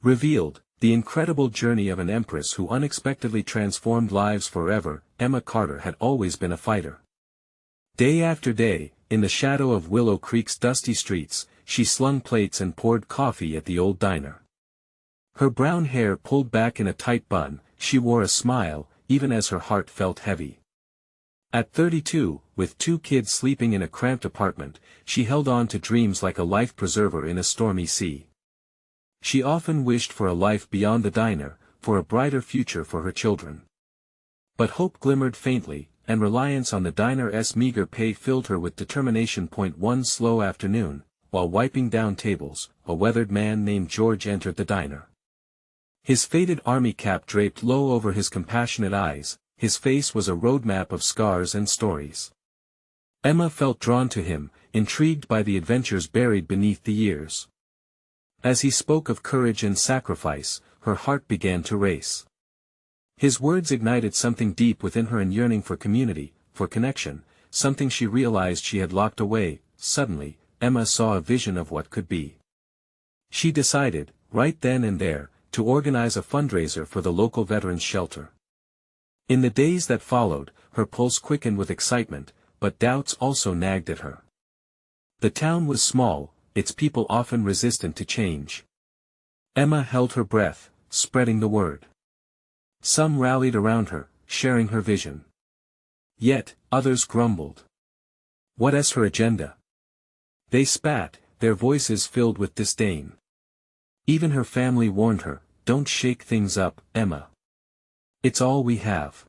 Revealed, the incredible journey of an empress who unexpectedly transformed lives forever. Emma Carter had always been a fighter. Day after day, in the shadow of Willow Creek's dusty streets, she slung plates and poured coffee at the old diner. Her brown hair pulled back in a tight bun, she wore a smile, even as her heart felt heavy. At 32, with 2 kids sleeping in a cramped apartment, she held on to dreams like a life preserver in a stormy sea. She often wished for a life beyond the diner, for a brighter future for her children. But hope glimmered faintly, and reliance on the diner's meager pay filled her with determination. One slow afternoon, while wiping down tables, a weathered man named George entered the diner. His faded army cap draped low over his compassionate eyes, his face was a roadmap of scars and stories. Emma felt drawn to him, intrigued by the adventures buried beneath the years. As he spoke of courage and sacrifice, her heart began to race. His words ignited something deep within her, and yearning for community, for connection, something she realized she had locked away. Suddenly, Emma saw a vision of what could be. She decided, right then and there, to organize a fundraiser for the local veterans shelter. In the days that followed, her pulse quickened with excitement, but doubts also nagged at her. The town was small, its people often resistant to change. Emma held her breath, spreading the word. Some rallied around her, sharing her vision. Yet, others grumbled. What's her agenda? They spat, their voices filled with disdain. Even her family warned her, don't shake things up, Emma. It's all we have.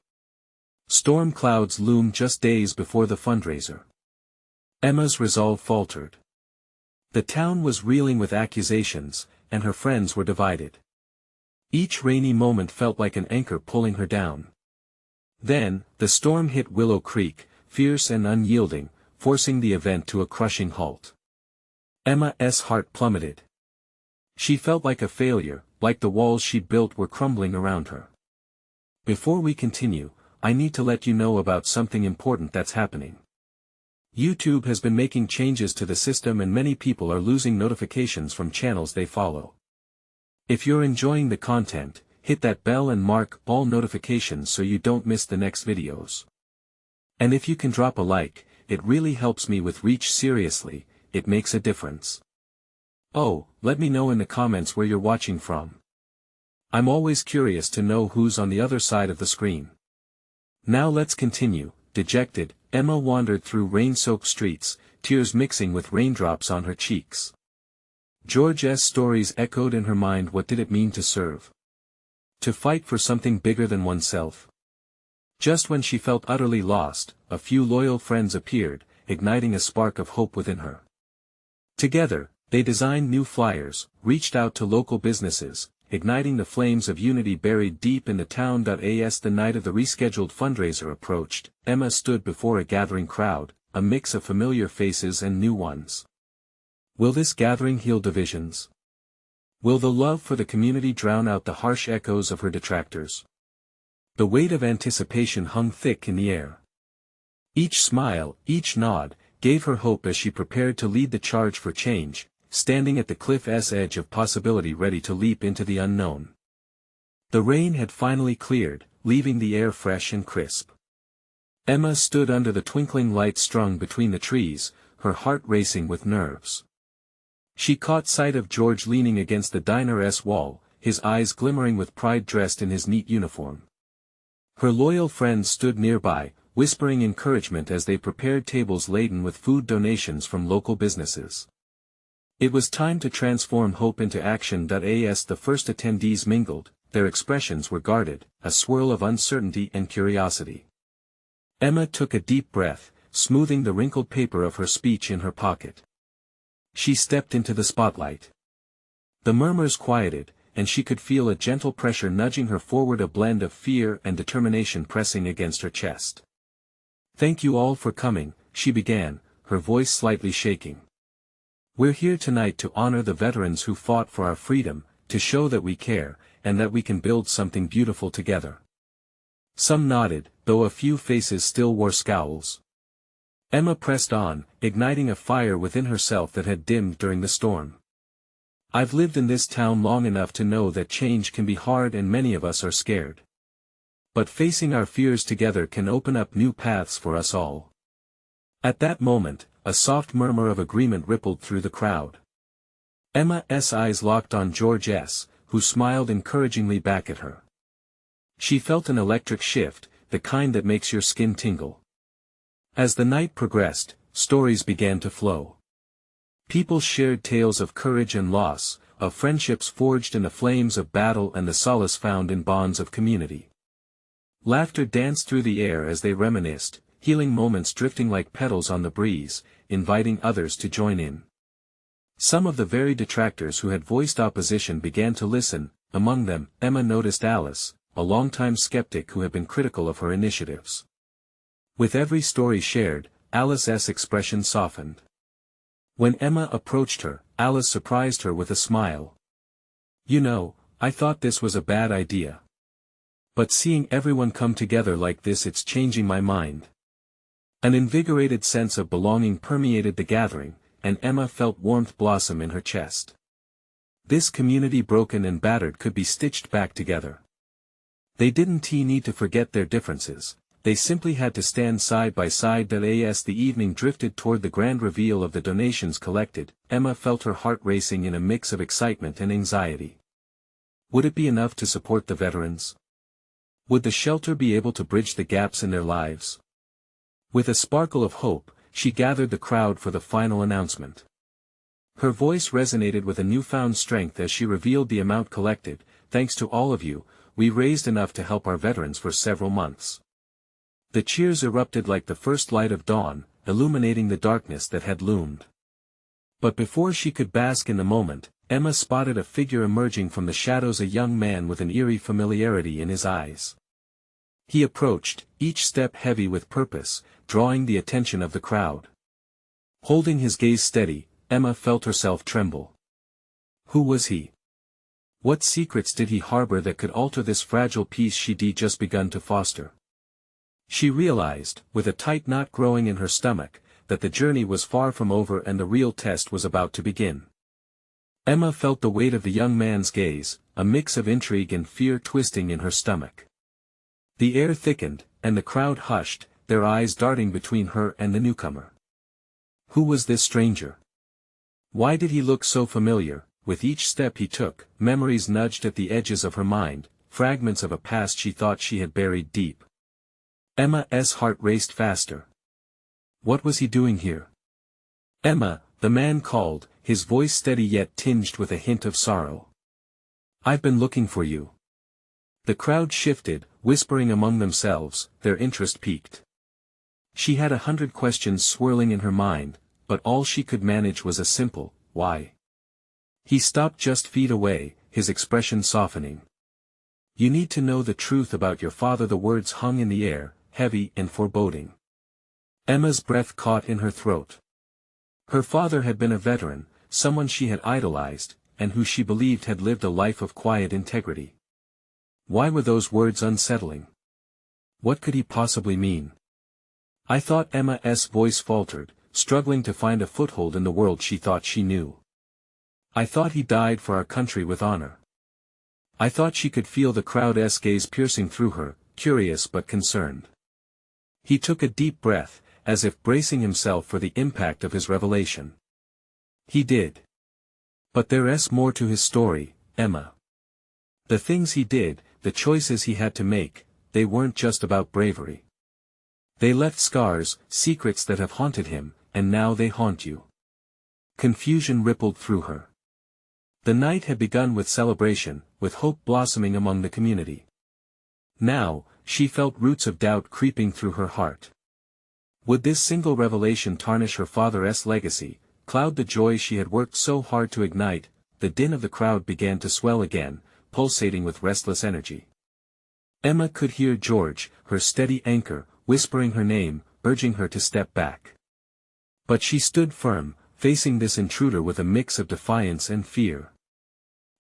Storm clouds loomed just days before the fundraiser. Emma's resolve faltered. The town was reeling with accusations, and her friends were divided. Each rainy moment felt like an anchor pulling her down. Then, the storm hit Willow Creek, fierce and unyielding, forcing the event to a crushing halt. Emma's heart plummeted. She felt like a failure, like the walls she'd built were crumbling around her. Before we continue, I need to let you know about something important that's happening. YouTube has been making changes to the system, and many people are losing notifications from channels they follow. If you're enjoying the content, hit that bell and mark all notifications so you don't miss the next videos. And if you can drop a like, it really helps me with reach. Seriously, it makes a difference. Oh, let me know in the comments where you're watching from. I'm always curious to know who's on the other side of the screen. Now let's continue. Dejected, Emma wandered through rain-soaked streets, tears mixing with raindrops on her cheeks. George's stories echoed in her mind. What did it mean to serve? To fight for something bigger than oneself? Just when she felt utterly lost, a few loyal friends appeared, igniting a spark of hope within her. Together, they designed new flyers, reached out to local businesses, igniting the flames of unity buried deep in the town. As the night of the rescheduled fundraiser approached, Emma stood before a gathering crowd, a mix of familiar faces and new ones. Will this gathering heal divisions? Will the love for the community drown out the harsh echoes of her detractors? The weight of anticipation hung thick in the air. Each smile, each nod, gave her hope as she prepared to lead the charge for change, standing at the cliff's edge of possibility, ready to leap into the unknown. The rain had finally cleared, leaving the air fresh and crisp. Emma stood under the twinkling light strung between the trees, her heart racing with nerves. She caught sight of George leaning against the diner's wall, his eyes glimmering with pride, dressed in his neat uniform. Her loyal friends stood nearby, whispering encouragement as they prepared tables laden with food donations from local businesses. It was time to transform hope into action. As the first attendees mingled, their expressions were guarded, a swirl of uncertainty and curiosity. Emma took a deep breath, smoothing the wrinkled paper of her speech in her pocket. She stepped into the spotlight. The murmurs quieted, and she could feel a gentle pressure nudging her forward, a blend of fear and determination pressing against her chest. Thank you all for coming, she began, her voice slightly shaking. We're here tonight to honor the veterans who fought for our freedom, to show that we care, and that we can build something beautiful together. Some nodded, though a few faces still wore scowls. Emma pressed on, igniting a fire within herself that had dimmed during the storm. I've lived in this town long enough to know that change can be hard and many of us are scared. But facing our fears together can open up new paths for us all. At that moment, a soft murmur of agreement rippled through the crowd. Emma's eyes locked on George S., who smiled encouragingly back at her. She felt an electric shift, the kind that makes your skin tingle. As the night progressed, stories began to flow. People shared tales of courage and loss, of friendships forged in the flames of battle and the solace found in bonds of community. Laughter danced through the air as they reminisced, healing moments drifting like petals on the breeze, inviting others to join in. Some of the very detractors who had voiced opposition began to listen. Among them, Emma noticed Alice, a longtime skeptic who had been critical of her initiatives. With every story shared, Alice's expression softened. When Emma approached her, Alice surprised her with a smile. "You know, I thought this was a bad idea. But seeing everyone come together like this, it's changing my mind." An invigorated sense of belonging permeated the gathering, and Emma felt warmth blossom in her chest. This community broken and battered could be stitched back together. They didn't need to forget their differences, they simply had to stand side by side. As the evening drifted toward the grand reveal of the donations collected, Emma felt her heart racing in a mix of excitement and anxiety. Would it be enough to support the veterans? Would the shelter be able to bridge the gaps in their lives? With a sparkle of hope, she gathered the crowd for the final announcement. Her voice resonated with a newfound strength as she revealed the amount collected. "Thanks to all of you, we raised enough to help our veterans for several months." The cheers erupted like the first light of dawn, illuminating the darkness that had loomed. But before she could bask in the moment, Emma spotted a figure emerging from the shadows, a young man with an eerie familiarity in his eyes. He approached, each step heavy with purpose, drawing the attention of the crowd. Holding his gaze steady, Emma felt herself tremble. Who was he? What secrets did he harbor that could alter this fragile peace she'd just begun to foster? She realized, with a tight knot growing in her stomach, that the journey was far from over and the real test was about to begin. Emma felt the weight of the young man's gaze, a mix of intrigue and fear twisting in her stomach. The air thickened, and the crowd hushed, their eyes darting between her and the newcomer. Who was this stranger? Why did he look so familiar? With each step he took, memories nudged at the edges of her mind, fragments of a past she thought she had buried deep. Emma's heart raced faster. What was he doing here? "Emma," the man called, his voice steady yet tinged with a hint of sorrow. "I've been looking for you." The crowd shifted, whispering among themselves, their interest piqued. She had 100 questions swirling in her mind, but all she could manage was a simple, "Why?" He stopped just feet away, his expression softening. "You need to know the truth about your father." The words hung in the air, heavy and foreboding. Emma's breath caught in her throat. Her father had been a veteran, someone she had idolized, and who she believed had lived a life of quiet integrity. Why were those words unsettling? What could he possibly mean? "I thought," Emma's voice faltered, struggling to find a foothold in the world she thought she knew. "I thought he died for our country with honor." I thought she could feel the crowd's gaze piercing through her, curious but concerned. He took a deep breath, as if bracing himself for the impact of his revelation. "He did. But there's more to his story, Emma. The things he did, the choices he had to make, they weren't just about bravery. They left scars, secrets that have haunted him, and now they haunt you." Confusion rippled through her. The night had begun with celebration, with hope blossoming among the community. Now, she felt roots of doubt creeping through her heart. Would this single revelation tarnish her father's legacy, cloud the joy she had worked so hard to ignite? The din of the crowd began to swell again, pulsating with restless energy. Emma could hear George, her steady anchor, whispering her name, urging her to step back. But she stood firm, facing this intruder with a mix of defiance and fear.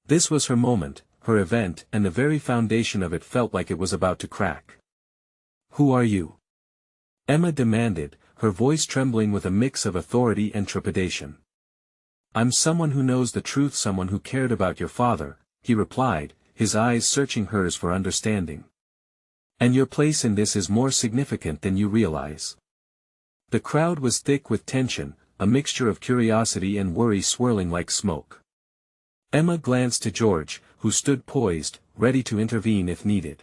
This was her moment, her event, and the very foundation of it felt like it was about to crack. "Who are you?" Emma demanded, her voice trembling with a mix of authority and trepidation. I'm someone who knows the truth, someone who cared about your father, he replied, his eyes searching hers for understanding. And your place in this is more significant than you realize. The crowd was thick with tension, a mixture of curiosity and worry swirling like smoke. Emma glanced to George, who stood poised, ready to intervene if needed.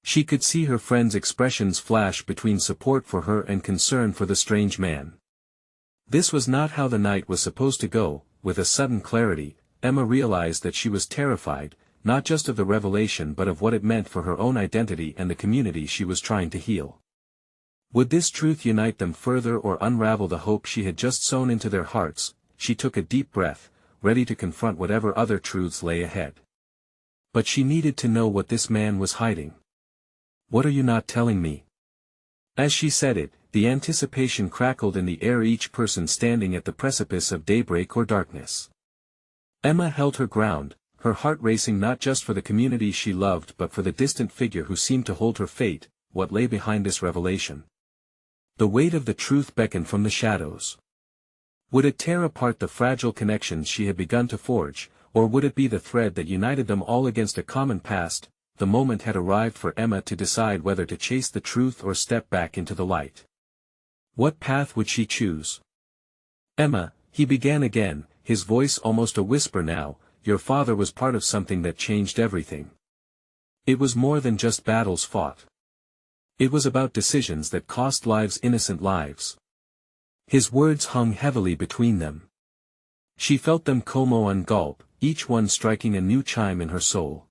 She could see her friend's expressions flash between support for her and concern for the strange man. This was not how the night was supposed to go. With a sudden clarity, Emma realized that she was terrified, not just of the revelation but of what it meant for her own identity and the community she was trying to heal. Would this truth unite them further or unravel the hope she had just sown into their hearts? She took a deep breath, ready to confront whatever other truths lay ahead. But she needed to know what this man was hiding. What are you not telling me? As she said it, the anticipation crackled in the air, each person standing at the precipice of daybreak or darkness. Emma held her ground, her heart racing not just for the community she loved but for the distant figure who seemed to hold her fate. What lay behind this revelation? The weight of the truth beckoned from the shadows. Would it tear apart the fragile connections she had begun to forge, or would it be the thread that united them all against a common past? The moment had arrived for Emma to decide whether to chase the truth or step back into the light. What path would she choose? Emma, he began again, his voice almost a whisper now, your father was part of something that changed everything. It was more than just battles fought. It was about decisions that cost lives, innocent lives. His words hung heavily between them. She felt them como and gulp, each one striking a new chime in her soul.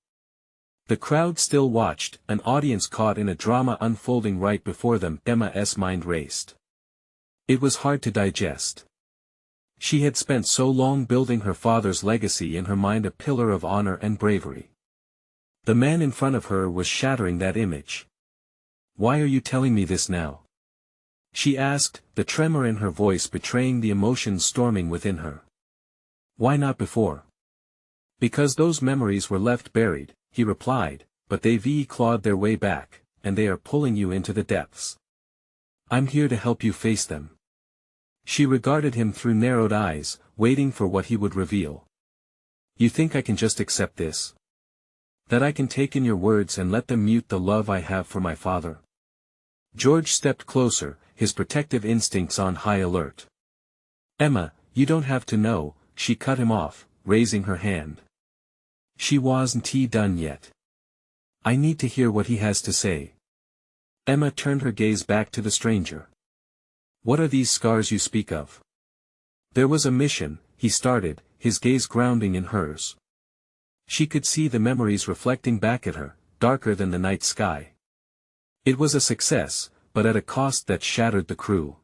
The crowd still watched, an audience caught in a drama unfolding right before them. Emma's mind raced. It was hard to digest. She had spent so long building her father's legacy in her mind, a pillar of honor and bravery. The man in front of her was shattering that image. Why are you telling me this now? She asked, the tremor in her voice betraying the emotions storming within her. Why not before? Because those memories were left buried, he replied, but they've clawed their way back, and they are pulling you into the depths. I'm here to help you face them. She regarded him through narrowed eyes, waiting for what he would reveal. You think I can just accept this? That I can take in your words and let them mute the love I have for my father? George stepped closer, his protective instincts on high alert. Emma, you don't have to know, she cut him off, raising her hand. She wasn't done yet. I need to hear what he has to say. Emma turned her gaze back to the stranger. What are these scars you speak of? There was a mission, he started, his gaze grounding in hers. She could see the memories reflecting back at her, darker than the night sky. It was a success, but at a cost that shattered the crew.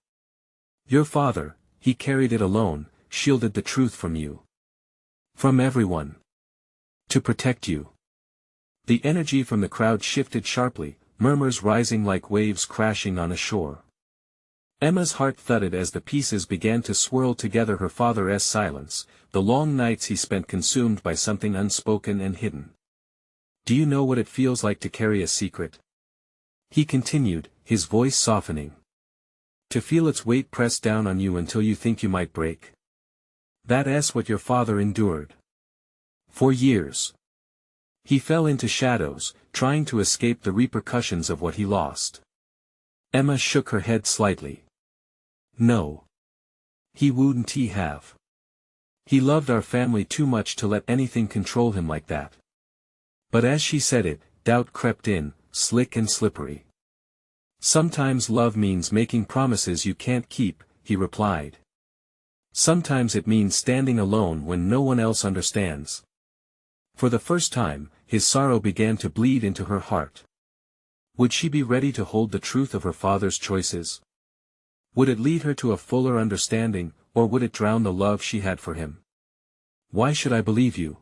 Your father, he carried it alone, shielded the truth from you. From everyone. To protect you. The energy from the crowd shifted sharply, murmurs rising like waves crashing on a shore. Emma's heart thudded as the pieces began to swirl together. Her father's silence, the long nights he spent consumed by something unspoken and hidden. Do you know what it feels like to carry a secret? He continued, his voice softening. To feel its weight pressed down on you until you think you might break. That's what your father endured. For years. He fell into shadows, trying to escape the repercussions of what he lost. Emma shook her head slightly. No. He wouldn't have. He loved our family too much to let anything control him like that. But as she said it, doubt crept in, slick and slippery. Sometimes love means making promises you can't keep, he replied. Sometimes it means standing alone when no one else understands. For the first time, his sorrow began to bleed into her heart. Would she be ready to hold the truth of her father's choices? Would it lead her to a fuller understanding, or would it drown the love she had for him? Why should I believe you?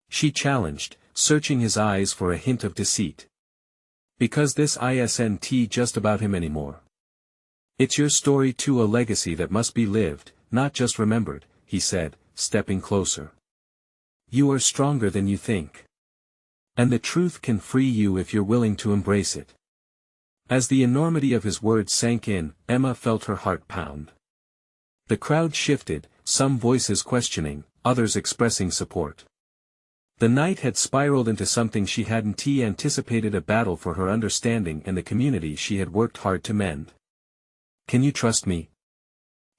She challenged, searching his eyes for a hint of deceit. Because this isn't just about him anymore. It's your story too, a legacy that must be lived, not just remembered, he said, stepping closer. You are stronger than you think. And the truth can free you if you're willing to embrace it. As the enormity of his words sank in, Emma felt her heart pound. The crowd shifted, some voices questioning, others expressing support. The night had spiraled into something she hadn't anticipated, a battle for her understanding and the community she had worked hard to mend. "Can you trust me?"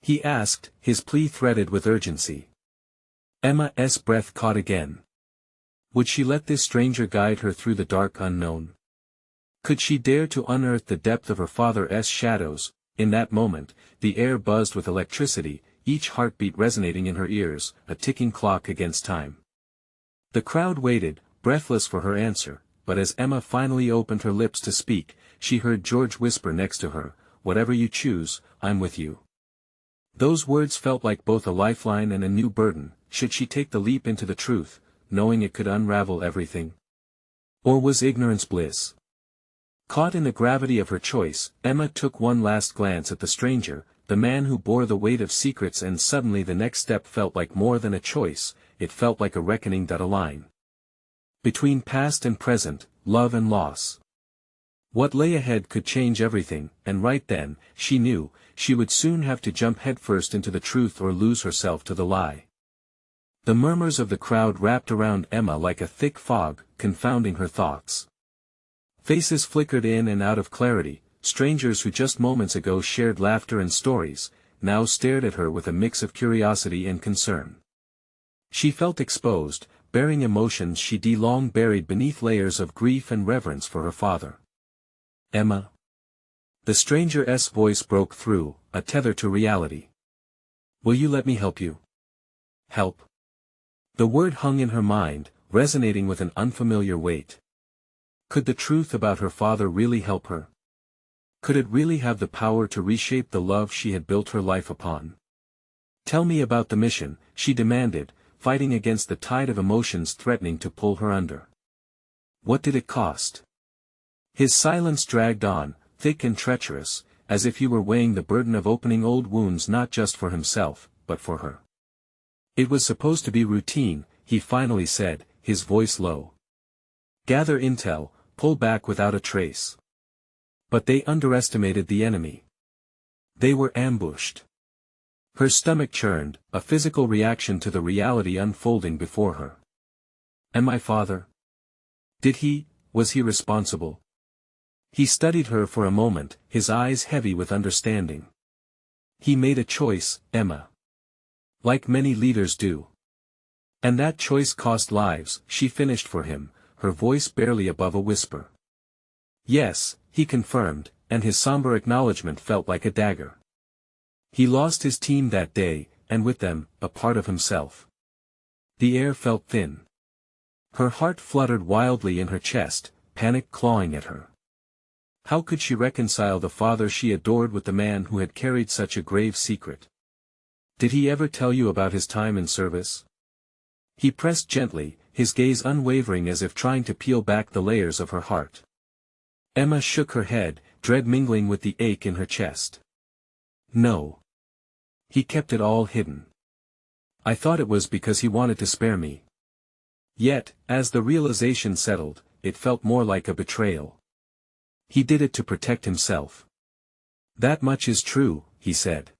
he asked, his plea threaded with urgency. Emma's breath caught again. Would she let this stranger guide her through the dark unknown? Could she dare to unearth the depth of her father's shadows? In that moment, the air buzzed with electricity, each heartbeat resonating in her ears, a ticking clock against time. The crowd waited, breathless for her answer, but as Emma finally opened her lips to speak, she heard George whisper next to her, "Whatever you choose, I'm with you." Those words felt like both a lifeline and a new burden. Should she take the leap into the truth, knowing it could unravel everything? Or was ignorance bliss? Caught in the gravity of her choice, Emma took one last glance at the stranger, the man who bore the weight of secrets, and suddenly the next step felt like more than a choice, it felt like a reckoning, that a line between past and present, love and loss. What lay ahead could change everything, and right then, she knew, she would soon have to jump headfirst into the truth or lose herself to the lie. The murmurs of the crowd wrapped around Emma like a thick fog, confounding her thoughts. Faces flickered in and out of clarity, strangers who just moments ago shared laughter and stories, now stared at her with a mix of curiosity and concern. She felt exposed, bearing emotions she'd long buried beneath layers of grief and reverence for her father. "Emma." The stranger's voice broke through, a tether to reality. "Will you let me help you?" Help. The word hung in her mind, resonating with an unfamiliar weight. Could the truth about her father really help her? Could it really have the power to reshape the love she had built her life upon? "Tell me about the mission," she demanded, fighting against the tide of emotions threatening to pull her under. "What did it cost?" His silence dragged on, thick and treacherous, as if he were weighing the burden of opening old wounds not just for himself, but for her. "It was supposed to be routine," he finally said, his voice low. "Gather intel, pull back without a trace." But they underestimated the enemy. They were ambushed. Her stomach churned, a physical reaction to the reality unfolding before her. "And my father? Was he responsible?" He studied her for a moment, his eyes heavy with understanding. "He made a choice, Emma. Like many leaders do. And that choice cost lives," she finished for him, her voice barely above a whisper. "Yes," he confirmed, and his somber acknowledgement felt like a dagger. He lost his team that day, and with them, a part of himself. The air felt thin. Her heart fluttered wildly in her chest, panic clawing at her. How could she reconcile the father she adored with the man who had carried such a grave secret? "Did he ever tell you about his time in service?" He pressed gently, his gaze unwavering as if trying to peel back the layers of her heart. Emma shook her head, dread mingling with the ache in her chest. "No. He kept it all hidden. I thought it was because he wanted to spare me." Yet, as the realization settled, it felt more like a betrayal. "He did it to protect himself." "That much is true," he said.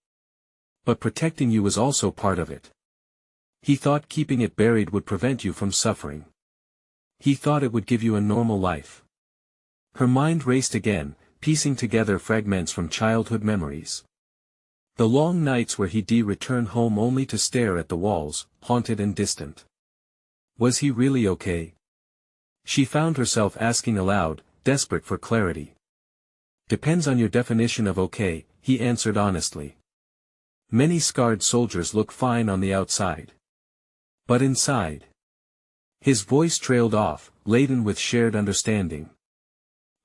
"But protecting you was also part of it. He thought keeping it buried would prevent you from suffering. He thought it would give you a normal life." Her mind raced again, piecing together fragments from childhood memories. The long nights where he'd return home only to stare at the walls, haunted and distant. Was he really okay? She found herself asking aloud, desperate for clarity. "Depends on your definition of okay," he answered honestly. "Many scarred soldiers look fine on the outside. But inside." His voice trailed off, laden with shared understanding.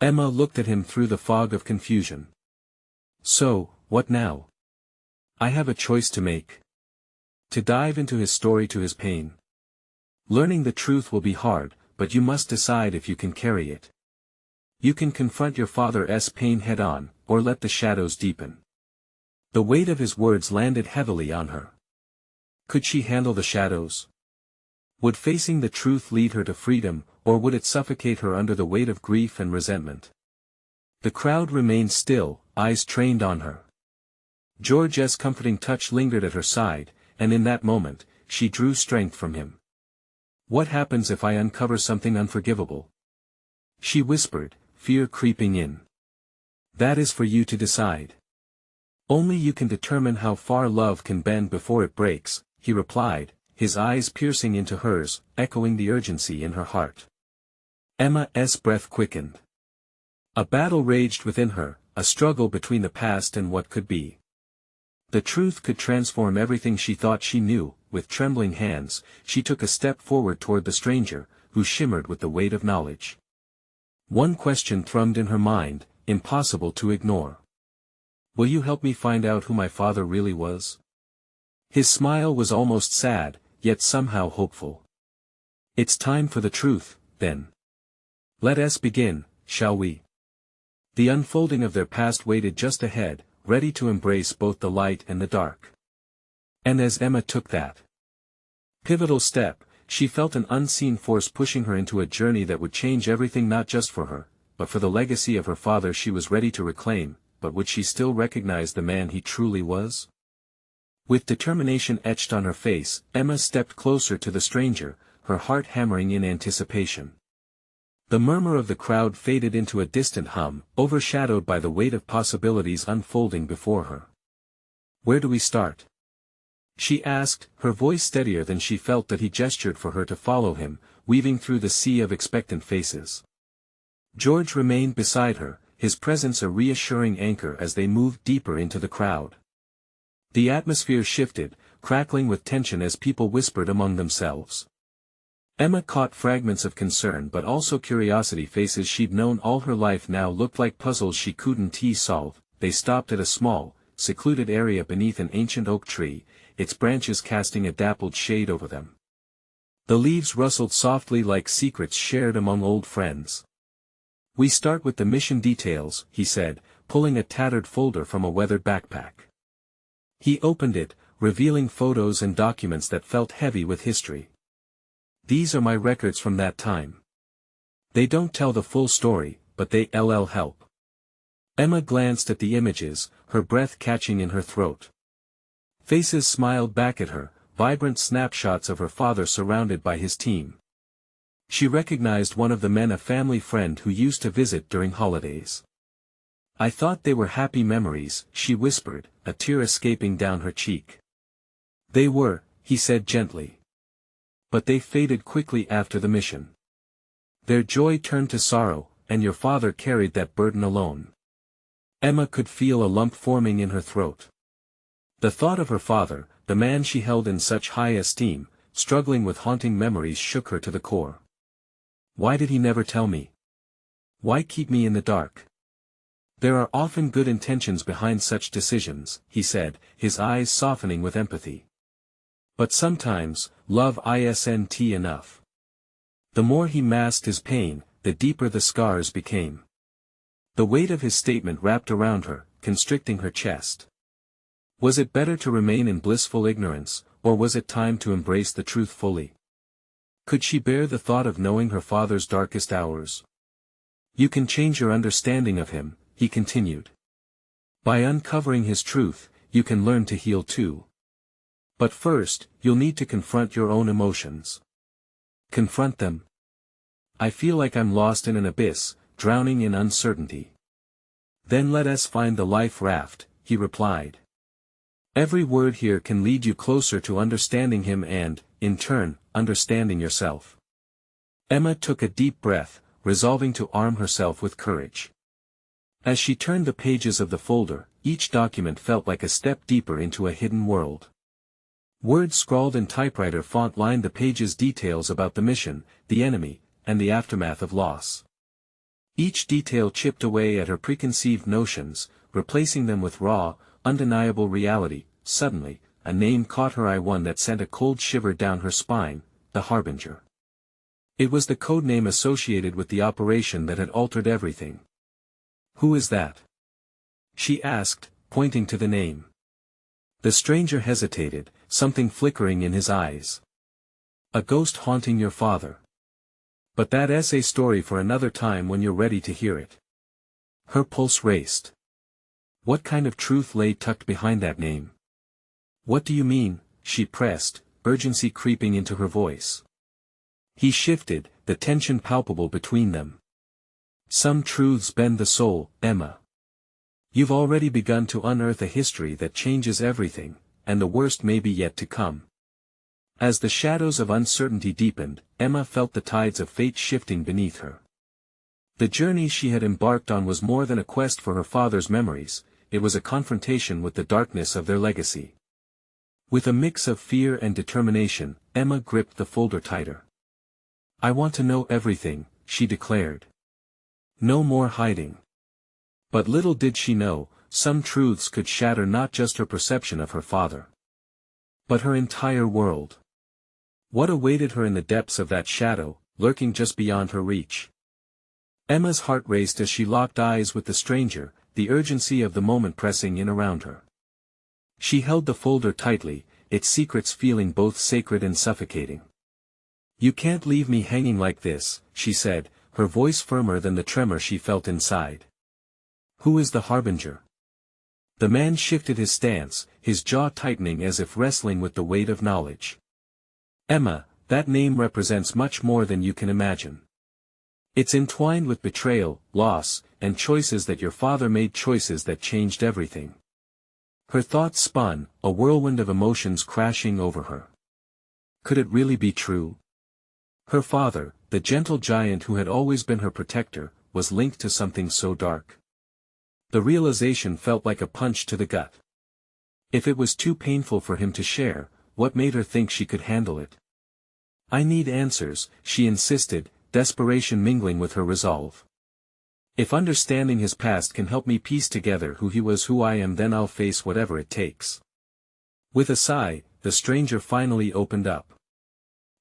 Emma looked at him through the fog of confusion. "So, what now?" "I have a choice to make. To dive into his story, to his pain. Learning the truth will be hard, but you must decide if you can carry it. You can confront your father's pain head-on, or let the shadows deepen." The weight of his words landed heavily on her. Could she handle the shadows? Would facing the truth lead her to freedom, or would it suffocate her under the weight of grief and resentment? The crowd remained still, eyes trained on her. George's comforting touch lingered at her side, and in that moment, she drew strength from him. "What happens if I uncover something unforgivable?" she whispered, fear creeping in. "That is for you to decide. Only you can determine how far love can bend before it breaks," he replied, his eyes piercing into hers, echoing the urgency in her heart. Emma's breath quickened. A battle raged within her, a struggle between the past and what could be. The truth could transform everything she thought she knew. With trembling hands, she took a step forward toward the stranger, who shimmered with the weight of knowledge. One question thrummed in her mind, impossible to ignore. "Will you help me find out who my father really was?" His smile was almost sad, yet somehow hopeful. "It's time for the truth, then. Let us begin, shall we?" The unfolding of their past waited just ahead, ready to embrace both the light and the dark. And as Emma took that pivotal step, she felt an unseen force pushing her into a journey that would change everything, not just for her, but for the legacy of her father she was ready to reclaim. But would she still recognize the man he truly was? With determination etched on her face, Emma stepped closer to the stranger, her heart hammering in anticipation. The murmur of the crowd faded into a distant hum, overshadowed by the weight of possibilities unfolding before her. "Where do we start?" she asked, her voice steadier than she felt that he gestured for her to follow him, weaving through the sea of expectant faces. George remained beside her, his presence a reassuring anchor as they moved deeper into the crowd. The atmosphere shifted, crackling with tension as people whispered among themselves. Emma caught fragments of concern but also curiosity. Faces she'd known all her life now looked like puzzles she couldn't solve. They stopped at a small, secluded area beneath an ancient oak tree, its branches casting a dappled shade over them. The leaves rustled softly like secrets shared among old friends. "We start with the mission details," he said, pulling a tattered folder from a weathered backpack. He opened it, revealing photos and documents that felt heavy with history. "These are my records from that time. They don't tell the full story, but they help." Emma glanced at the images, her breath catching in her throat. Faces smiled back at her, vibrant snapshots of her father surrounded by his team. She recognized one of the men, a family friend who used to visit during holidays. "I thought they were happy memories," she whispered, a tear escaping down her cheek. "They were," he said gently. "But they faded quickly after the mission. Their joy turned to sorrow, and your father carried that burden alone." Emma could feel a lump forming in her throat. The thought of her father, the man she held in such high esteem, struggling with haunting memories, shook her to the core. "Why did he never tell me? Why keep me in the dark?" "There are often good intentions behind such decisions," he said, his eyes softening with empathy. "But sometimes, love isn't enough." The more he masked his pain, the deeper the scars became. The weight of his statement wrapped around her, constricting her chest. Was it better to remain in blissful ignorance, or was it time to embrace the truth fully? Could she bear the thought of knowing her father's darkest hours? "You can change your understanding of him," he continued. "By uncovering his truth, you can learn to heal too. But first, you'll need to confront your own emotions." "Confront them?" "I feel like I'm lost in an abyss, drowning in uncertainty." "Then let us find the life raft," he replied. "Every word here can lead you closer to understanding him and, in turn, understanding yourself." Emma took a deep breath, resolving to arm herself with courage. As she turned the pages of the folder, each document felt like a step deeper into a hidden world. Words scrawled in typewriter font lined the pages, details about the mission, the enemy, and the aftermath of loss. Each detail chipped away at her preconceived notions, replacing them with raw, undeniable reality. Suddenly, a name caught her eye, one that sent a cold shiver down her spine: the Harbinger. It was the code name associated with the operation that had altered everything. "Who is that?" she asked, pointing to the name. The stranger hesitated, something flickering in his eyes. "A ghost haunting your father. But that's a story for another time when you're ready to hear it." Her pulse raced. What kind of truth lay tucked behind that name? "What do you mean?" she pressed, urgency creeping into her voice. He shifted, the tension palpable between them. Some truths bend the soul, Emma. You've already begun to unearth a history that changes everything, and the worst may be yet to come. As the shadows of uncertainty deepened, Emma felt the tides of fate shifting beneath her. The journey she had embarked on was more than a quest for her father's memories, it was a confrontation with the darkness of their legacy. With a mix of fear and determination, Emma gripped the folder tighter. "I want to know everything," she declared. "No more hiding." But little did she know, some truths could shatter not just her perception of her father, but her entire world. What awaited her in the depths of that shadow, lurking just beyond her reach? Emma's heart raced as she locked eyes with the stranger, the urgency of the moment pressing in around her. She held the folder tightly, its secrets feeling both sacred and suffocating. "You can't leave me hanging like this," she said, her voice firmer than the tremor she felt inside. "Who is the harbinger?" The man shifted his stance, his jaw tightening as if wrestling with the weight of knowledge. "Emma, that name represents much more than you can imagine. It's entwined with betrayal, loss, and choices that your father made, choices that changed everything." Her thoughts spun, a whirlwind of emotions crashing over her. Could it really be true? Her father, the gentle giant who had always been her protector, was linked to something so dark. The realization felt like a punch to the gut. If it was too painful for him to share, what made her think she could handle it? "I need answers," she insisted, desperation mingling with her resolve. "If understanding his past can help me piece together who he was, who I am, then I'll face whatever it takes." With a sigh, the stranger finally opened up.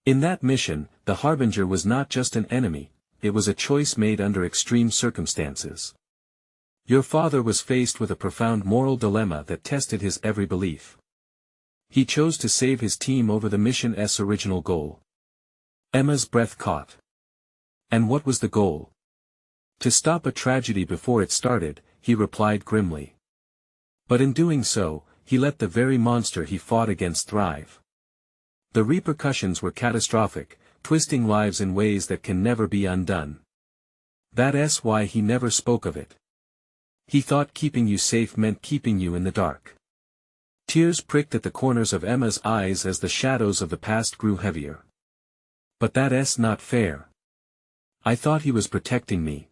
In that mission, the harbinger was not just an enemy, it was a choice made under extreme circumstances. Your father was faced with a profound moral dilemma that tested his every belief. He chose to save his team over the mission's original goal. Emma's breath caught. And what was the goal? "To stop a tragedy before it started," he replied grimly. But in doing so, he let the very monster he fought against thrive. The repercussions were catastrophic, twisting lives in ways that can never be undone. That's why he never spoke of it. He thought keeping you safe meant keeping you in the dark. Tears pricked at the corners of Emma's eyes as the shadows of the past grew heavier. "But that's not fair. I thought he was protecting me."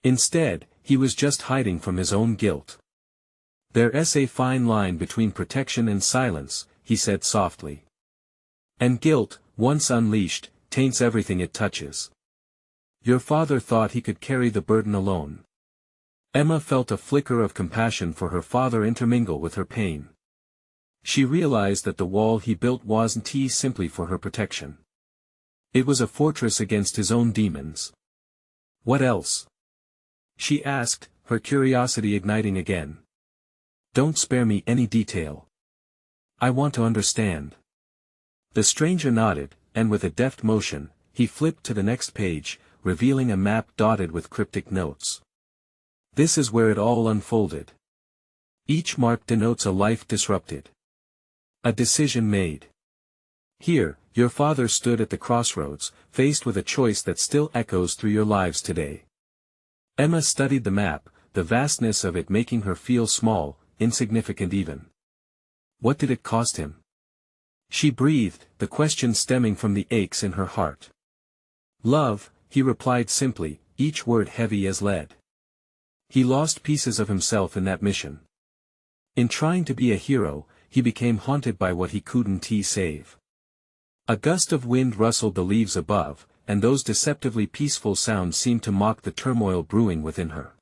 Instead, he was just hiding from his own guilt. "There's a fine line between protection and silence," he said softly. "And guilt, once unleashed, taints everything it touches. Your father thought he could carry the burden alone." Emma felt a flicker of compassion for her father intermingle with her pain. She realized that the wall he built wasn't simply for her protection. It was a fortress against his own demons. "What else?" she asked, her curiosity igniting again. "Don't spare me any detail. I want to understand." The stranger nodded, and with a deft motion, he flipped to the next page, revealing a map dotted with cryptic notes. This is where it all unfolded. Each mark denotes a life disrupted. A decision made. Here, your father stood at the crossroads, faced with a choice that still echoes through your lives today. Emma studied the map, the vastness of it making her feel small, insignificant even. What did it cost him? She breathed, the question stemming from the aches in her heart. "Love," he replied simply, each word heavy as lead. He lost pieces of himself in that mission. In trying to be a hero, he became haunted by what he couldn't save. A gust of wind rustled the leaves above, and those deceptively peaceful sounds seemed to mock the turmoil brewing within her.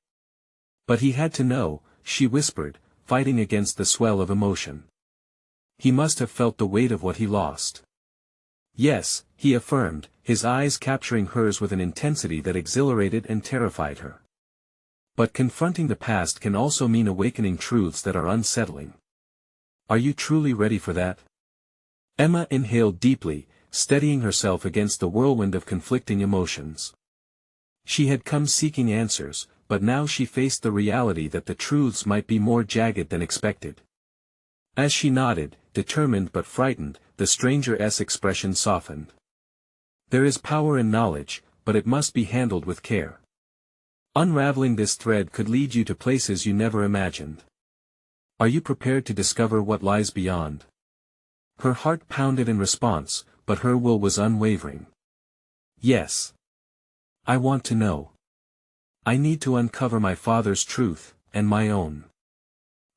"But he had to know," she whispered, fighting against the swell of emotion. "He must have felt the weight of what he lost." "Yes," he affirmed, his eyes capturing hers with an intensity that exhilarated and terrified her. "But confronting the past can also mean awakening truths that are unsettling. Are you truly ready for that?" Emma inhaled deeply, steadying herself against the whirlwind of conflicting emotions. She had come seeking answers, but now she faced the reality that the truths might be more jagged than expected. As she nodded, determined but frightened, the stranger's expression softened. There is power in knowledge, but it must be handled with care. Unraveling this thread could lead you to places you never imagined. Are you prepared to discover what lies beyond? Her heart pounded in response, but her will was unwavering. Yes. I want to know. I need to uncover my father's truth, and my own.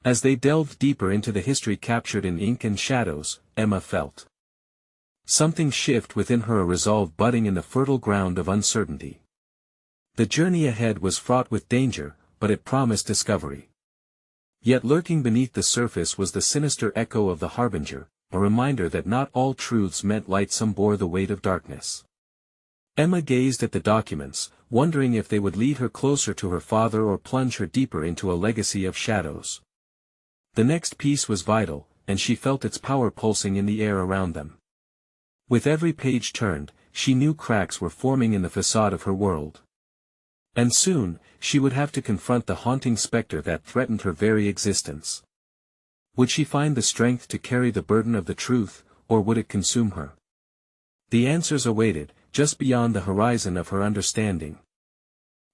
As they delved deeper into the history captured in ink and shadows, Emma felt something shift within her, a resolve budding in the fertile ground of uncertainty. The journey ahead was fraught with danger, but it promised discovery. Yet lurking beneath the surface was the sinister echo of the harbinger, a reminder that not all truths meant light, some bore the weight of darkness. Emma gazed at the documents, wondering if they would lead her closer to her father or plunge her deeper into a legacy of shadows. The next piece was vital, and she felt its power pulsing in the air around them. With every page turned, she knew cracks were forming in the facade of her world. And soon, she would have to confront the haunting specter that threatened her very existence. Would she find the strength to carry the burden of the truth, or would it consume her? The answers awaited, just beyond the horizon of her understanding.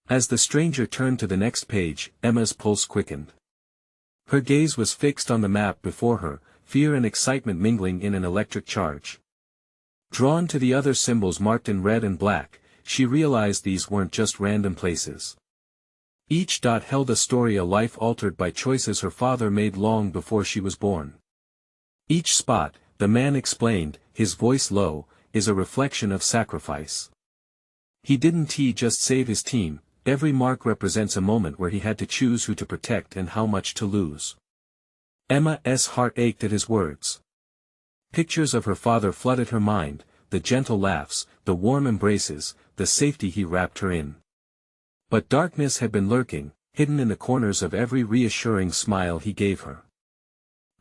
As the stranger turned to the next page, Emma's pulse quickened. Her gaze was fixed on the map before her, fear and excitement mingling in an electric charge. Drawn to the other symbols marked in red and black, she realized these weren't just random places. Each dot held a story, a life altered by choices her father made long before she was born. Each spot, the man explained, his voice low, is a reflection of sacrifice. He didn't just save his team, every mark represents a moment where he had to choose who to protect and how much to lose. Emma's heart ached at his words. Pictures of her father flooded her mind, the gentle laughs, the warm embraces, the safety he wrapped her in. But darkness had been lurking, hidden in the corners of every reassuring smile he gave her.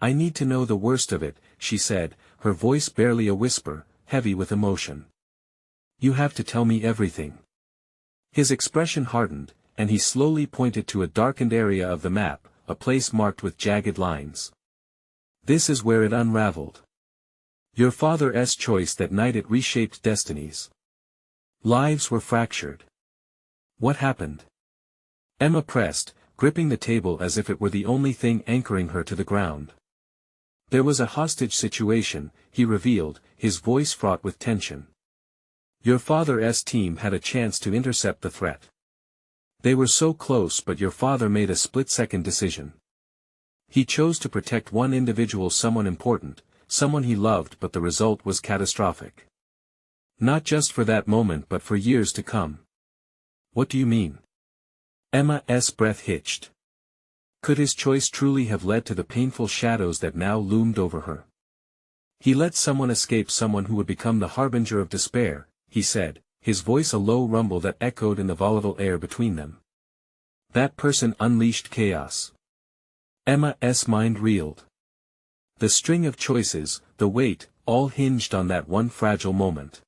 I need to know the worst of it, she said, her voice barely a whisper, heavy with emotion. You have to tell me everything. His expression hardened, and he slowly pointed to a darkened area of the map, a place marked with jagged lines. This is where it unraveled. Your father's choice that night, it reshaped destinies. Lives were fractured. What happened? Emma pressed, gripping the table as if it were the only thing anchoring her to the ground. There was a hostage situation, he revealed, his voice fraught with tension. Your father's team had a chance to intercept the threat. They were so close, but your father made a split-second decision. He chose to protect one individual, someone important, someone he loved, but the result was catastrophic. Not just for that moment but for years to come. What do you mean? Emma's breath hitched. Could his choice truly have led to the painful shadows that now loomed over her? He let someone escape, someone who would become the harbinger of despair, he said, his voice a low rumble that echoed in the volatile air between them. That person unleashed chaos. Emma's mind reeled. The string of choices, the weight, all hinged on that one fragile moment.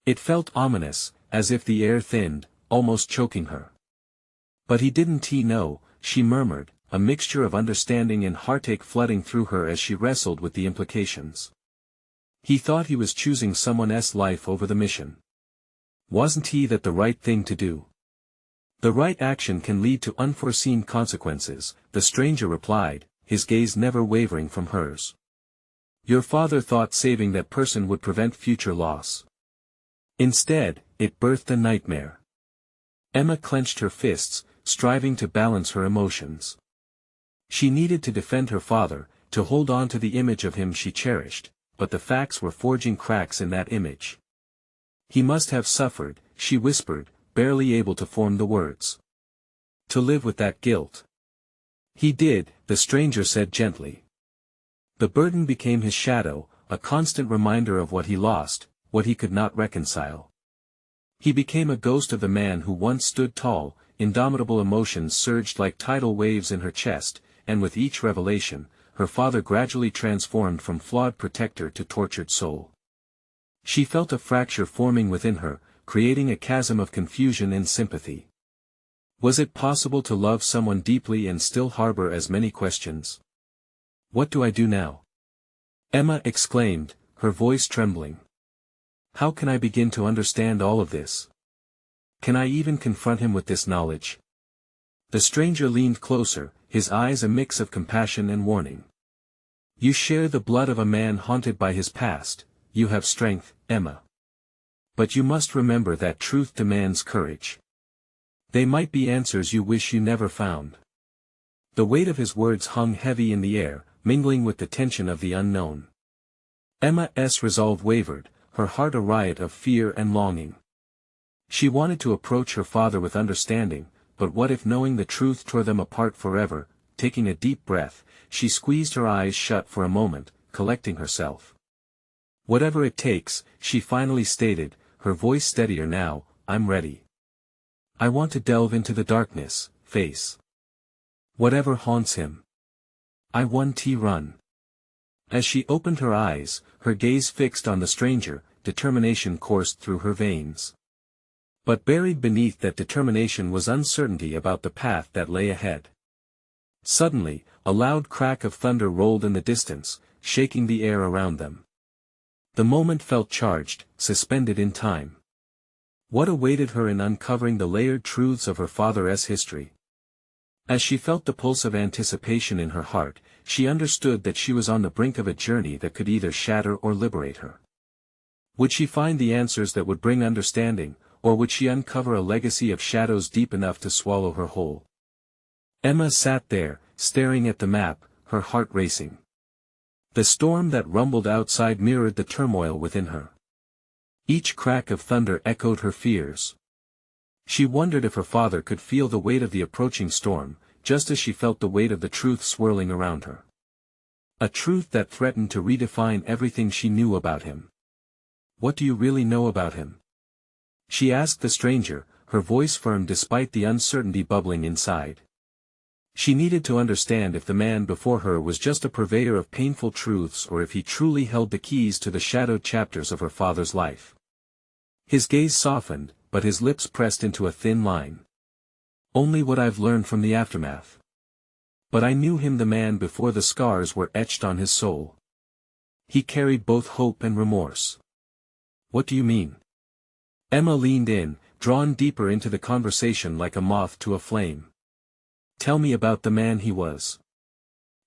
It felt ominous, as if the air thinned, almost choking her. But he didn't know, she murmured, a mixture of understanding and heartache flooding through her as she wrestled with the implications. He thought he was choosing someone's life over the mission. Wasn't that the right thing to do? The right action can lead to unforeseen consequences, the stranger replied, his gaze never wavering from hers. Your father thought saving that person would prevent future loss. Instead, it birthed a nightmare. Emma clenched her fists, striving to balance her emotions. She needed to defend her father, to hold on to the image of him she cherished, but the facts were forging cracks in that image. He must have suffered, she whispered, barely able to form the words. To live with that guilt. He did, the stranger said gently. The burden became his shadow, a constant reminder of what he lost, what he could not reconcile. He became a ghost of the man who once stood tall, indomitable emotions surged like tidal waves in her chest, and with each revelation, her father gradually transformed from flawed protector to tortured soul. She felt a fracture forming within her, creating a chasm of confusion and sympathy. Was it possible to love someone deeply and still harbor as many questions? What do I do now? Emma exclaimed, her voice trembling. How can I begin to understand all of this? Can I even confront him with this knowledge? The stranger leaned closer, his eyes a mix of compassion and warning. You share the blood of a man haunted by his past, you have strength, Emma. But you must remember that truth demands courage. They might be answers you wish you never found. The weight of his words hung heavy in the air, mingling with the tension of the unknown. Emma's resolve wavered, her heart a riot of fear and longing. She wanted to approach her father with understanding, but what if knowing the truth tore them apart forever? Taking a deep breath, she squeezed her eyes shut for a moment, collecting herself. Whatever it takes, she finally stated, her voice steadier now, I'm ready. I want to delve into the darkness, face whatever haunts him. I want to run. As she opened her eyes, her gaze fixed on the stranger, determination coursed through her veins. But buried beneath that determination was uncertainty about the path that lay ahead. Suddenly, a loud crack of thunder rolled in the distance, shaking the air around them. The moment felt charged, suspended in time. What awaited her in uncovering the layered truths of her father's history? As she felt the pulse of anticipation in her heart, she understood that she was on the brink of a journey that could either shatter or liberate her. Would she find the answers that would bring understanding, or would she uncover a legacy of shadows deep enough to swallow her whole? Emma sat there, staring at the map, her heart racing. The storm that rumbled outside mirrored the turmoil within her. Each crack of thunder echoed her fears. She wondered if her father could feel the weight of the approaching storm, just as she felt the weight of the truth swirling around her. A truth that threatened to redefine everything she knew about him. What do you really know about him? She asked the stranger, her voice firm despite the uncertainty bubbling inside. She needed to understand if the man before her was just a purveyor of painful truths or if he truly held the keys to the shadowed chapters of her father's life. His gaze softened, but his lips pressed into a thin line. Only what I've learned from the aftermath. But I knew him, the man before the scars were etched on his soul. He carried both hope and remorse. What do you mean? Emma leaned in, drawn deeper into the conversation like a moth to a flame. Tell me about the man he was.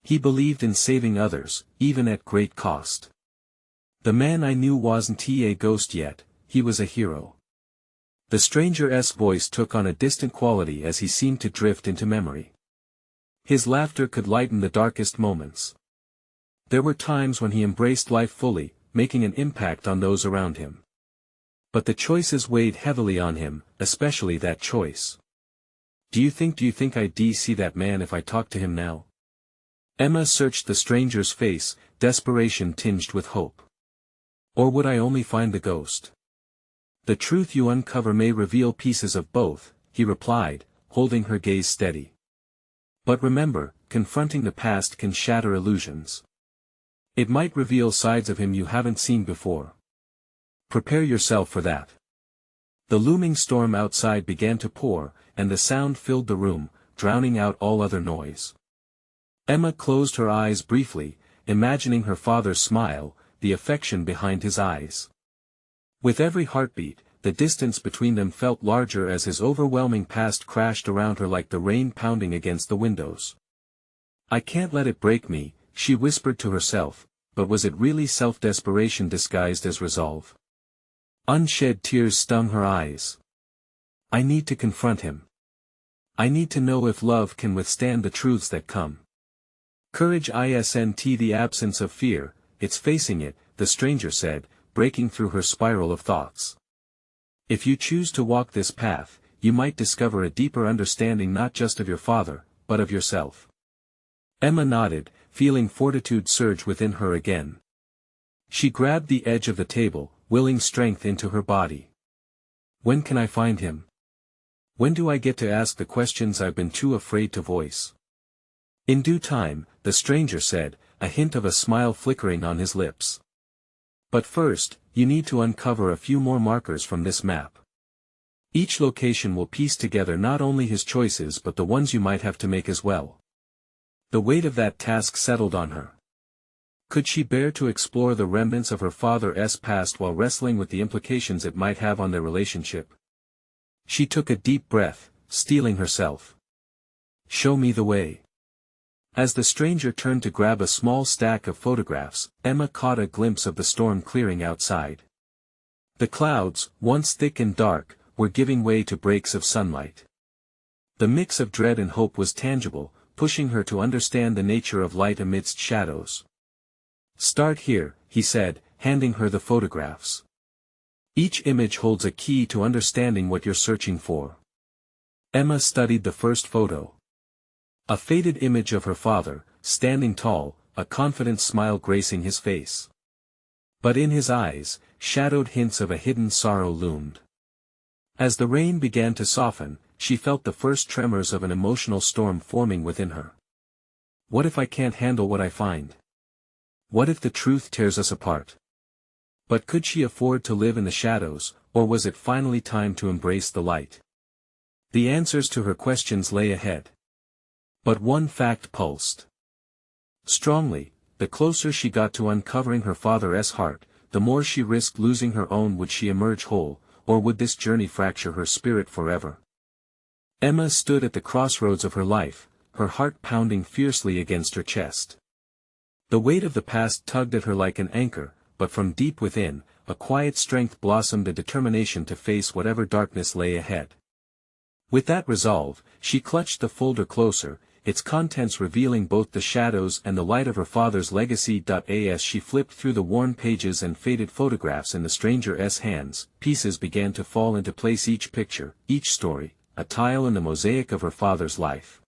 He believed in saving others, even at great cost. The man I knew wasn't a ghost yet, he was a hero. The stranger's voice took on a distant quality as he seemed to drift into memory. His laughter could lighten the darkest moments. There were times when he embraced life fully, making an impact on those around him. But the choices weighed heavily on him, especially that choice. Do you think I'd see that man if I talked to him now? Emma searched the stranger's face, desperation tinged with hope. Or would I only find the ghost? The truth you uncover may reveal pieces of both, he replied, holding her gaze steady. But remember, confronting the past can shatter illusions. It might reveal sides of him you haven't seen before. Prepare yourself for that. The looming storm outside began to pour, and the sound filled the room, drowning out all other noise. Emma closed her eyes briefly, imagining her father's smile, the affection behind his eyes. With every heartbeat, the distance between them felt larger as his overwhelming past crashed around her like the rain pounding against the windows. I can't let it break me, she whispered to herself, but was it really self-desperation disguised as resolve? Unshed tears stung her eyes. I need to confront him. I need to know if love can withstand the truths that come. Courage isn't the absence of fear, it's facing it, the stranger said, breaking through her spiral of thoughts. If you choose to walk this path, you might discover a deeper understanding not just of your father, but of yourself. Emma nodded, feeling fortitude surge within her again. She grabbed the edge of the table, willing strength into her body. When can I find him? When do I get to ask the questions I've been too afraid to voice? In due time, the stranger said, a hint of a smile flickering on his lips. But first, you need to uncover a few more markers from this map. Each location will piece together not only his choices but the ones you might have to make as well. The weight of that task settled on her. Could she bear to explore the remnants of her father's past while wrestling with the implications it might have on their relationship? She took a deep breath, steeling herself. "Show me the way." As the stranger turned to grab a small stack of photographs, Emma caught a glimpse of the storm clearing outside. The clouds, once thick and dark, were giving way to breaks of sunlight. The mix of dread and hope was tangible, pushing her to understand the nature of light amidst shadows. "Start here," he said, handing her the photographs. "Each image holds a key to understanding what you're searching for." Emma studied the first photo. A faded image of her father, standing tall, a confident smile gracing his face. But in his eyes, shadowed hints of a hidden sorrow loomed. As the rain began to soften, she felt the first tremors of an emotional storm forming within her. What if I can't handle what I find? What if the truth tears us apart? But could she afford to live in the shadows, or was it finally time to embrace the light? The answers to her questions lay ahead. But one fact pulsed strongly: the closer she got to uncovering her father's heart, the more she risked losing her own. Would she emerge whole, or would this journey fracture her spirit forever? Emma stood at the crossroads of her life, her heart pounding fiercely against her chest. The weight of the past tugged at her like an anchor, but from deep within, a quiet strength blossomed, a determination to face whatever darkness lay ahead. With that resolve, she clutched the folder closer, its contents revealing both the shadows and the light of her father's legacy. As she flipped through the worn pages and faded photographs in the stranger's hands, pieces began to fall into place, each picture, each story, a tile in the mosaic of her father's life.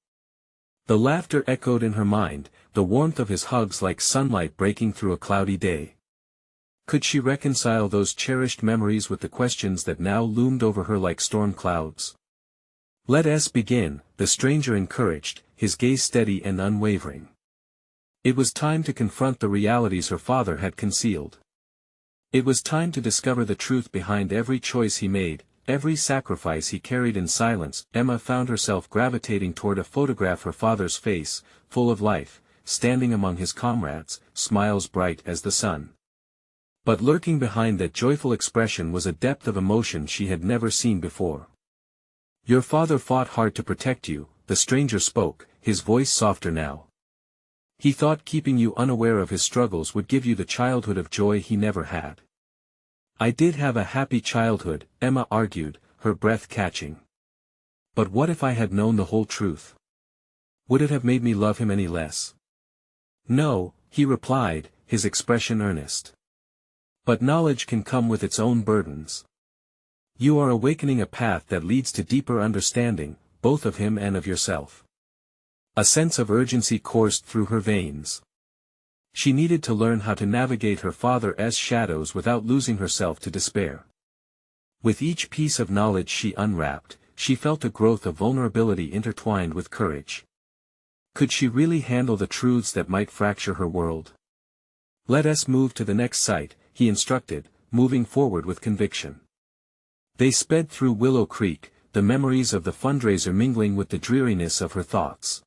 The laughter echoed in her mind, the warmth of his hugs like sunlight breaking through a cloudy day. Could she reconcile those cherished memories with the questions that now loomed over her like storm clouds? "Let us begin," the stranger encouraged, his gaze steady and unwavering. It was time to confront the realities her father had concealed. It was time to discover the truth behind every choice he made, every sacrifice he carried in silence. Emma found herself gravitating toward a photograph, her father's face, full of life, standing among his comrades, smiles bright as the sun. But lurking behind that joyful expression was a depth of emotion she had never seen before. "Your father fought hard to protect you," the stranger spoke, his voice softer now. "He thought keeping you unaware of his struggles would give you the childhood of joy he never had." "I did have a happy childhood," Emma argued, her breath catching. "But what if I had known the whole truth? Would it have made me love him any less?" "No," he replied, his expression earnest. "But knowledge can come with its own burdens. You are awakening a path that leads to deeper understanding, both of him and of yourself." A sense of urgency coursed through her veins. She needed to learn how to navigate her father's shadows without losing herself to despair. With each piece of knowledge she unwrapped, she felt a growth of vulnerability intertwined with courage. Could she really handle the truths that might fracture her world? "Let us move to the next site," he instructed, moving forward with conviction. They sped through Willow Creek, the memories of the fundraiser mingling with the dreariness of her thoughts.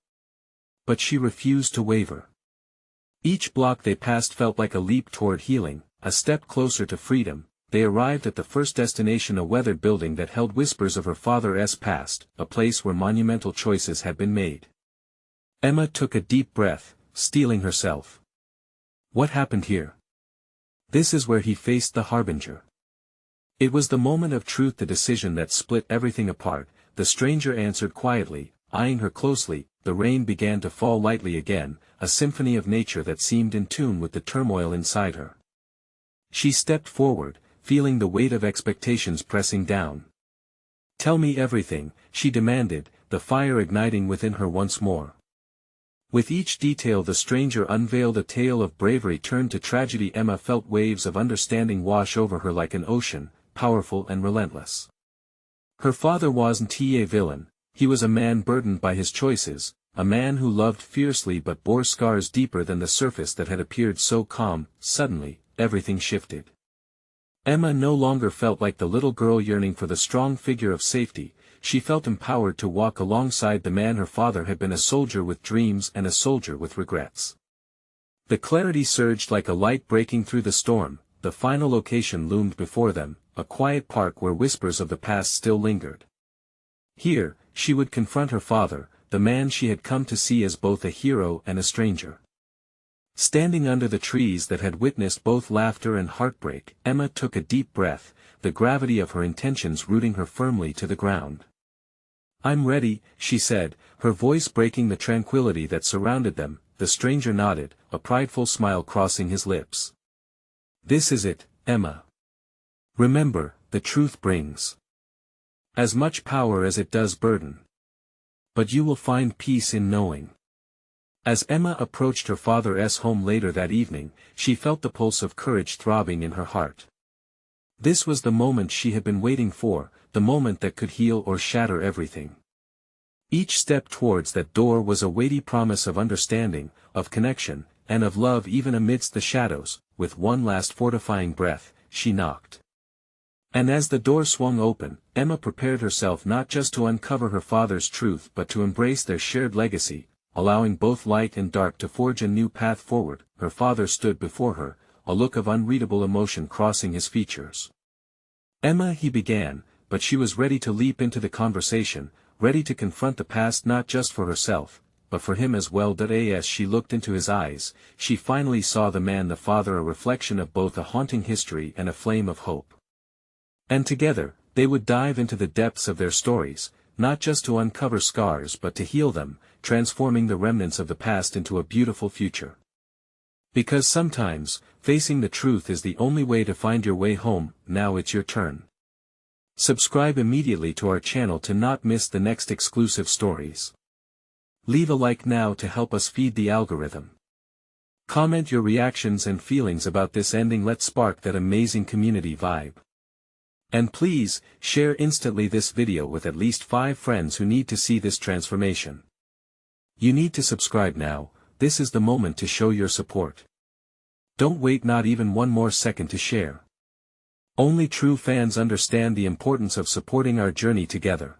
But she refused to waver. Each block they passed felt like a leap toward healing, a step closer to freedom. They arrived at the first destination, a weathered building that held whispers of her father's past, a place where monumental choices had been made. Emma took a deep breath, steeling herself. What happened here? This is where he faced the harbinger. It was the moment of truth, the decision that split everything apart. The stranger answered quietly, eyeing her closely. The rain began to fall lightly again, a symphony of nature that seemed in tune with the turmoil inside her. She stepped forward, feeling the weight of expectations pressing down. "Tell me everything," she demanded, the fire igniting within her once more. With each detail the stranger unveiled a tale of bravery turned to tragedy. Emma felt waves of understanding wash over her like an ocean, powerful and relentless. Her father wasn't a villain, he was a man burdened by his choices, a man who loved fiercely but bore scars deeper than the surface that had appeared so calm. Suddenly, everything shifted. Emma no longer felt like the little girl yearning for the strong figure of safety. She felt empowered to walk alongside the man. Her father had been a soldier with dreams and a soldier with regrets. The clarity surged like a light breaking through the storm. The final location loomed before them, a quiet park where whispers of the past still lingered. Here, she would confront her father, the man she had come to see as both a hero and a stranger. Standing under the trees that had witnessed both laughter and heartbreak, Emma took a deep breath, the gravity of her intentions rooting her firmly to the ground. "I'm ready," she said, her voice breaking the tranquility that surrounded them. The stranger nodded, a prideful smile crossing his lips. "This is it, Emma. Remember, the truth brings as much power as it does burden. But you will find peace in knowing." As Emma approached her father's home later that evening, she felt the pulse of courage throbbing in her heart. This was the moment she had been waiting for, the moment that could heal or shatter everything. Each step towards that door was a weighty promise of understanding, of connection, and of love even amidst the shadows. With one last fortifying breath, she knocked. And as the door swung open, Emma prepared herself not just to uncover her father's truth but to embrace their shared legacy, allowing both light and dark to forge a new path forward. Her father stood before her, a look of unreadable emotion crossing his features. "Emma," he began, but she was ready to leap into the conversation, ready to confront the past not just for herself, but for him as well. As she looked into his eyes, she finally saw the man, the father, a reflection of both a haunting history and a flame of hope. And together, they would dive into the depths of their stories, not just to uncover scars but to heal them, transforming the remnants of the past into a beautiful future. Because sometimes, facing the truth is the only way to find your way home. Now it's your turn. Subscribe immediately to our channel to not miss the next exclusive stories. Leave a like now to help us feed the algorithm. Comment your reactions and feelings about this ending. Let's spark that amazing community vibe. And please, share instantly this video with at least 5 friends who need to see this transformation. You need to subscribe now. This is the moment to show your support. Don't wait not even one more second to share. Only true fans understand the importance of supporting our journey together.